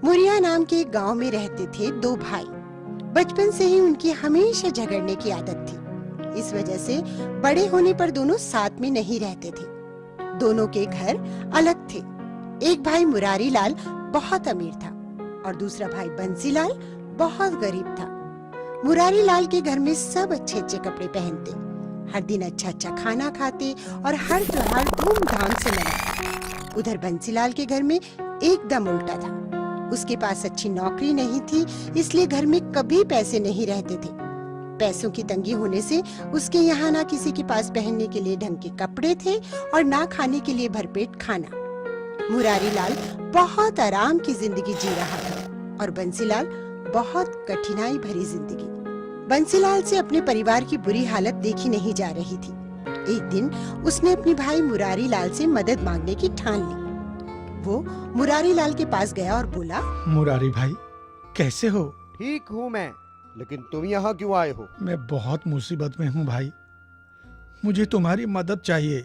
मुरिया नाम के एक गांव में रहते थे दो भाई। बचपन से ही उनकी हमेशा झगड़ने की आदत थी। इस वजह से बड़े होने पर दोनों साथ में नहीं रहते थे। दोनों के घर अलग थे। एक भाई मुरारी लाल बहुत अमीर था और दूसरा भाई बंसी लाल बहुत गरीब था। मुरारी लाल के घर में सब अच्छे अच्छे कपड़े पहनते, हर दिन अच्छा अच्छा खाना खाते और हर त्योहार धूमधाम से मनाते। उधर बंसीलाल के घर में एकदम उल्टा था। उसके पास अच्छी नौकरी नहीं थी, इसलिए घर में कभी पैसे नहीं रहते थे। पैसों की तंगी होने से उसके यहाँ ना किसी के पास पहनने के लिए ढंग के कपड़े थे और ना खाने के लिए भरपेट खाना। मुरारी लाल बहुत आराम की जिंदगी जी रहा था और बंसीलाल बहुत कठिनाई भरी जिंदगी। बंसीलाल से अपने परिवार की बुरी हालत देखी नहीं जा रही थी। एक दिन उसने अपने भाई मुरारी लाल से मदद मांगने की ठान ली। वो मुरारी लाल के पास गया और बोला, मुरारी भाई, कैसे हो? ठीक हूँ मैं, लेकिन तुम यहाँ क्यों आए हो? मैं बहुत मुसीबत में हूँ भाई, मुझे तुम्हारी मदद चाहिए।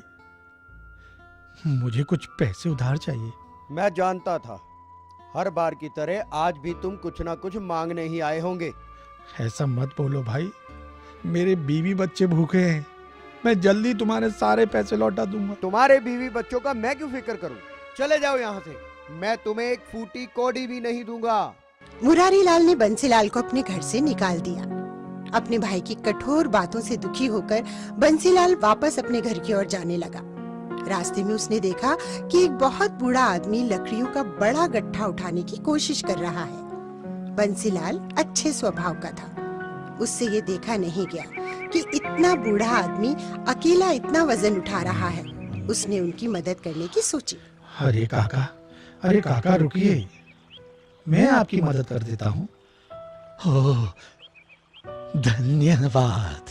मुझे कुछ पैसे उधार चाहिए। मैं जानता था, हर बार की तरह आज भी तुम कुछ ना कुछ मांगने ही आए होंगे। ऐसा मत बोलो भाई, मेरे बीवी बच्चे भूखे हैं। मैं जल्दी तुम्हारे सारे पैसे लौटा दूंगा। तुम्हारे बीवी बच्चों का मैं क्यों फिक्र करूं? चले जाओ यहाँ से, मैं तुम्हें एक फूटी कौड़ी भी नहीं दूंगा। मुरारी लाल ने बंसीलाल को अपने घर से निकाल दिया। अपने भाई की कठोर बातों से दुखी होकर बंसीलाल वापस अपने घर की ओर जाने लगा। रास्ते में उसने देखा कि एक बहुत बूढ़ा आदमी लकड़ियों का बड़ा गट्ठा उठाने की कोशिश कर रहा है। बंसीलाल अच्छे स्वभाव का था। उससे ये देखा नहीं गया कि इतना बूढ़ा आदमी अकेला इतना वजन उठा रहा है। उसने उनकी मदद करने की सोची। अरे काका रुकिए, मैं आपकी मदद कर देता हूँ। ओह, धन्यवाद।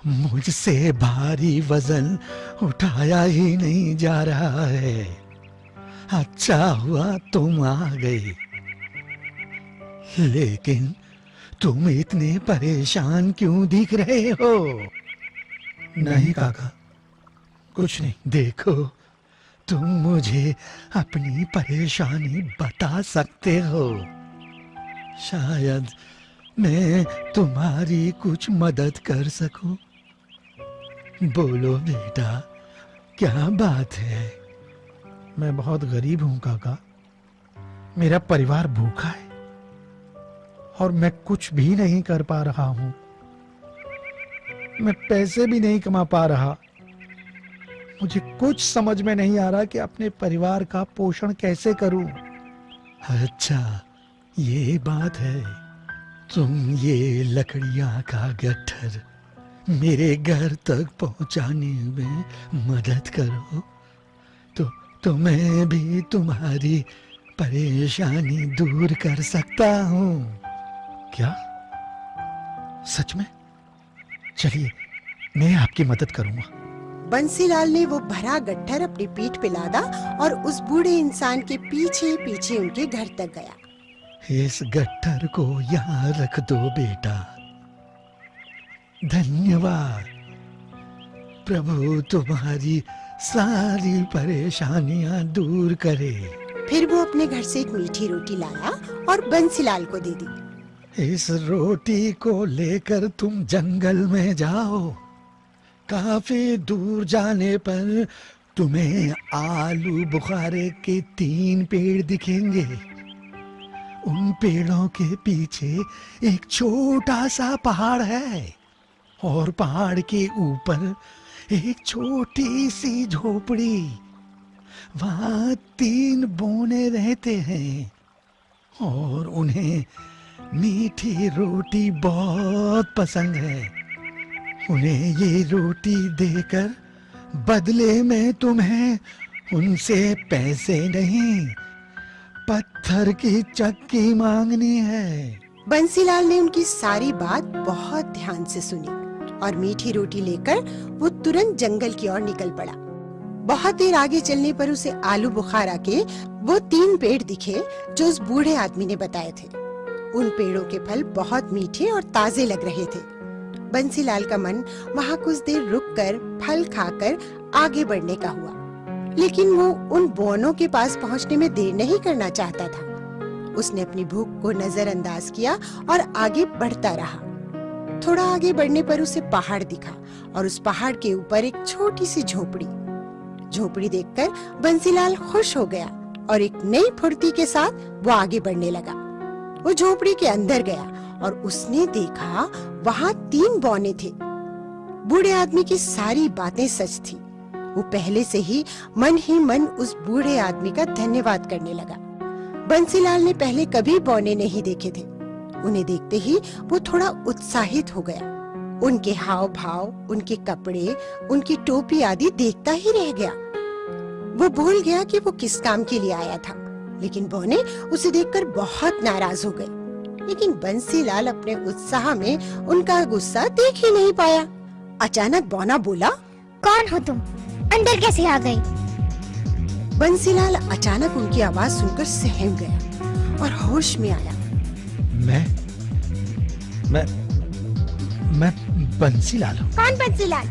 मुझसे भारी वजन उठाया ही नहीं जा रहा है। अच्छा हुआ तुम आ गई, लेकिन तुम इतने परेशान क्यों दिख रहे हो? नहीं काका, कुछ नहीं। देखो, तुम मुझे अपनी परेशानी बता सकते हो। शायद मैं तुम्हारी कुछ मदद कर सकूं। बोलो बेटा, क्या बात है? मैं बहुत गरीब हूँ काका, मेरा परिवार भूखा है और मैं कुछ भी नहीं कर पा रहा हूँ। मैं पैसे भी नहीं कमा पा रहा। मुझे कुछ समझ में नहीं आ रहा कि अपने परिवार का पोषण कैसे करूं। अच्छा, ये बात है। तुम ये लकड़ियां का गट्ठर मेरे घर तक पहुंचाने में मदद करो तो मैं भी तुम्हारी परेशानी दूर कर सकता हूँ। क्या? सच में? चलिए, मैं आपकी मदद करूंगा। बंसीलाल ने वो भरा गट्ठर अपनी पीठ पे लादा और उस बूढ़े इंसान के पीछे पीछे उनके घर तक गया। इस गट्ठर को यहाँ रख दो बेटा। धन्यवाद। प्रभु तुम्हारी सारी परेशानियां दूर करे। फिर वो अपने घर से एक मीठी रोटी लाया और बंसीलाल को दे दी। इस रोटी को लेकर तुम जंगल में जाओ। काफी दूर जाने पर तुम्हें आलू बुखारे के 3 पेड़ दिखेंगे। उन पेड़ों के पीछे एक छोटा सा पहाड़ है और पहाड़ के ऊपर एक छोटी सी झोपड़ी। वहाँ 3 बौने रहते हैं और उन्हें मीठी रोटी बहुत पसंद है। उन्हें ये रोटी देकर बदले में तुम्हें उनसे पैसे नहीं, पत्थर की चक्की मांगनी है। बंसीलाल ने उनकी सारी बात बहुत ध्यान से सुनी और मीठी रोटी लेकर वो तुरंत जंगल की ओर निकल पड़ा। बहुत देर आगे चलने पर उसे आलू बुखारा के वो 3 पेड़ दिखे जो उस बूढ़े आदमी ने बताए थे। उन पेड़ों के फल बहुत मीठे और ताजे लग रहे थे। बंसीलाल का मन वहाँ कुछ देर रुककर फल खाकर आगे बढ़ने का हुआ, लेकिन वो उन बौनों के पास पहुँचने में देर नहीं करना चाहता था। उसने अपनी भूख को नजरअंदाज किया और आगे बढ़ता रहा। थोड़ा आगे बढ़ने पर उसे पहाड़ दिखा और उस पहाड़ के ऊपर एक छोटी सी झोपड़ी। झोपड़ी देखकर बंसीलाल खुश हो गया और एक नई फुर्ती के साथ वो आगे बढ़ने लगा। वो झोपड़ी के अंदर गया और उसने देखा वहाँ 3 बौने थे। बूढ़े आदमी की सारी बातें सच थी। वो पहले से ही मन उस बूढ़े आदमी का धन्यवाद करने लगा। बंसीलाल ने पहले कभी बौने नहीं देखे थे। उन्हें देखते ही वो थोड़ा उत्साहित हो गया। उनके हाव भाव, उनके कपड़े, उनकी टोपी आदि देखता ही रह गया। वो भूल गया कि वो किस काम के लिए आया था। लेकिन बौने उसे देखकर बहुत नाराज हो गए। लेकिन बंसीलाल अपने उत्साह में उनका गुस्सा देख ही नहीं पाया। अचानक बौना बोला, कौन हो तुम? अंदर कैसे आ गए? बंसीलाल अचानक उनकी आवाज सुनकर सहम गया और होश में आया। मैं बंसीलाल हूँ। कौन बंसीलाल?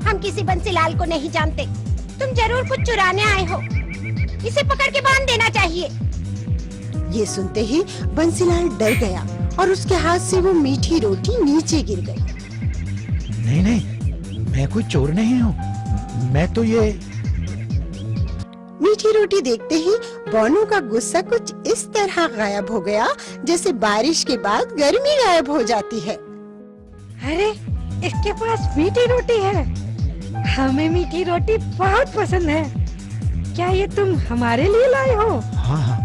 हम किसी बंसीलाल को नहीं जानते। तुम जरूर कुछ चुराने आए हो। इसे पकड़ के बांध देना चाहिए। ये सुनते ही बंसीलाल डर गया और उसके हाथ से वो मीठी रोटी नीचे गिर गई। नहीं, मैं कोई चोर नहीं हूँ। मैं तो ये मीठी रोटी देखते ही बौनों का गुस्सा कुछ इस तरह गायब हो गया जैसे बारिश के बाद गर्मी गायब हो जाती है। अरे, इसके पास मीठी रोटी है। हमें मीठी रोटी बहुत पसंद है। क्या ये तुम हमारे लिए लाए हो? हाँ,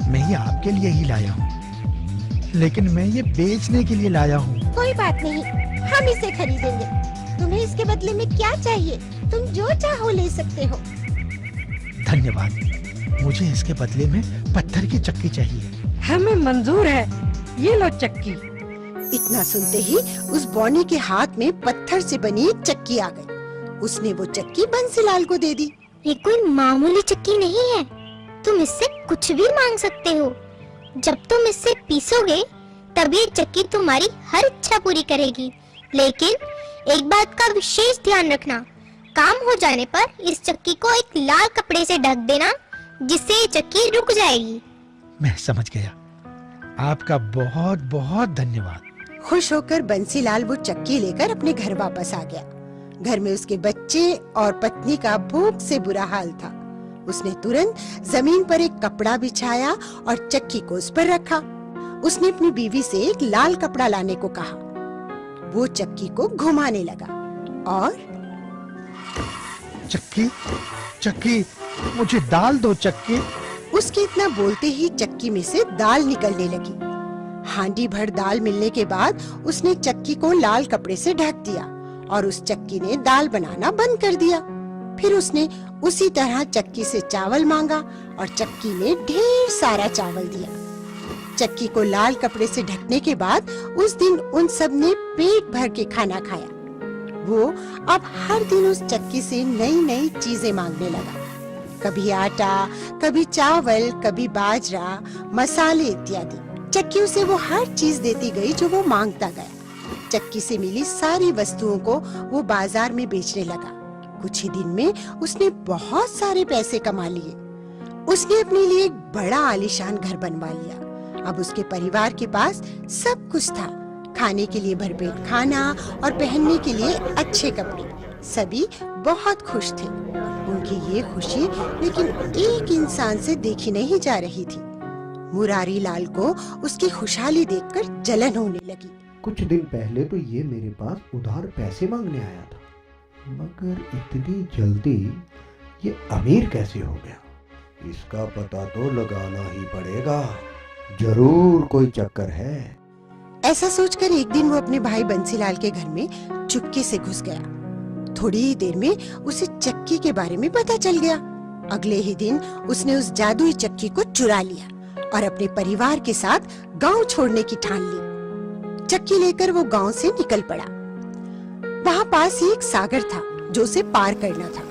मैं ये आपके लिए ही लाया हूँ, लेकिन मैं ये बेचने के लिए लाया हूँ। कोई बात नहीं, हम इसे खरीदेंगे। तुम्हें इसके बदले में क्या चाहिए? तुम जो चाहो ले सकते हो। धन्यवाद। मुझे इसके बदले में पत्थर की चक्की चाहिए। हमें मंजूर है। ये लो चक्की। इतना सुनते ही उस बौने के हाथ में पत्थर से बनी एक चक्की आ गई। उसने वो चक्की बंसीलाल को दे दी। ये कोई मामूली चक्की नहीं है। तुम इससे कुछ भी मांग सकते हो। जब तुम इससे पीसोगे तब ये चक्की तुम्हारी हर इच्छा पूरी करेगी। लेकिन एक बात का विशेष ध्यान रखना, काम हो जाने पर इस चक्की को एक लाल कपड़े से ढक देना, जिससे ये चक्की रुक जाएगी। मैं समझ गया। आपका बहुत बहुत धन्यवाद। खुश होकर बंसीलाल वो चक्की लेकर अपने घर वापस आ गया। घर में उसके बच्चे और पत्नी का भूख से बुरा हाल था। उसने तुरंत जमीन पर एक कपड़ा बिछाया और चक्की को उस पर रखा। उसने अपनी बीवी से एक लाल कपड़ा लाने को कहा। वो चक्की को घुमाने लगा और चक्की, मुझे दाल दो चक्की। उसके इतना बोलते ही चक्की में से दाल निकलने लगी। हांडी भर दाल मिलने के बाद उसने चक्की को लाल कपड़े से ढक दिया और उस चक्की ने दाल बनाना बंद कर दिया। फिर उसने उसी तरह चक्की से चावल मांगा और चक्की ने ढेर सारा चावल दिया। चक्की को लाल कपड़े से ढकने के बाद उस दिन उन सब ने पेट भर के खाना खाया। वो अब हर दिन उस चक्की से नई नई चीजें मांगने लगा। कभी आटा, कभी चावल, कभी बाजरा, मसाले इत्यादि। चक्की उसे वो हर चीज देती गई जो वो मांगता गया। चक्की से मिली सारी वस्तुओं को वो बाजार में बेचने लगा। कुछ ही दिन में उसने बहुत सारे पैसे कमा लिए। उसने अपने लिए एक बड़ा आलीशान घर बनवा लिया। अब उसके परिवार के पास सब कुछ था, खाने के लिए भरपेट खाना और पहनने के लिए अच्छे कपड़े। सभी बहुत खुश थे। उनकी ये खुशी लेकिन एक इंसान से देखी नहीं जा रही थी। मुरारी लाल को उसकी खुशहाली देखकर जलन होने लगी। कुछ दिन पहले तो ये मेरे पास उधार पैसे मांगने आया था, मगर इतनी जल्दी ये अमीर कैसे हो गया? इसका पता तो लगाना ही पड़ेगा। जरूर कोई चक्कर है। ऐसा सोचकर एक दिन वो अपने भाई बंसीलाल के घर में चुपके से घुस गया। थोड़ी ही देर में उसे चक्की के बारे में पता चल गया। अगले ही दिन उसने उस जादुई चक्की को चुरा लिया और अपने परिवार के साथ गांव छोड़ने की ठान ली। चक्की लेकर वो गांव से निकल पड़ा। वहाँ पास ही एक सागर था जो उसे पार करना था।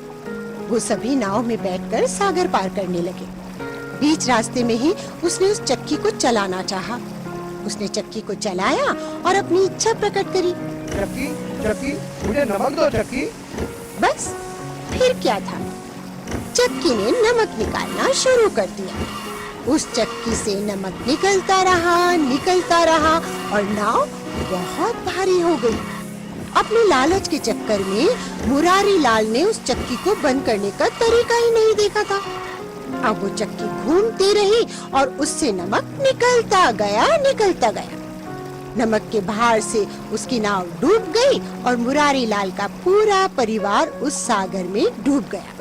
वो सभी नाव में बैठकर सागर पार करने लगे। बीच रास्ते में ही उसने उस चक्की को चलाना चाहा। उसने चक्की को चलाया और अपनी इच्छा प्रकट करी। चक्की, चक्की, मुझे नमक दो चक्की। बस फिर क्या था, चक्की ने नमक निकालना शुरू कर दिया। उस चक्की से नमक निकलता रहा और नाव बहुत भारी हो गई। अपने लालच के चक्कर में मुरारी लाल ने उस चक्की को बंद करने का तरीका ही नहीं देखा था। अब वो चक्की घूमती रही और उससे नमक निकलता गया। नमक के भार से उसकी नाव डूब गई और मुरारी लाल का पूरा परिवार उस सागर में डूब गया।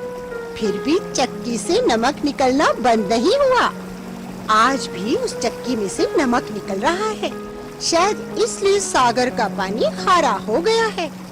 फिर भी चक्की से नमक निकलना बंद नहीं हुआ। आज भी उस चक्की में से नमक निकल रहा है। शायद इसलिए सागर का पानी खारा हो गया है।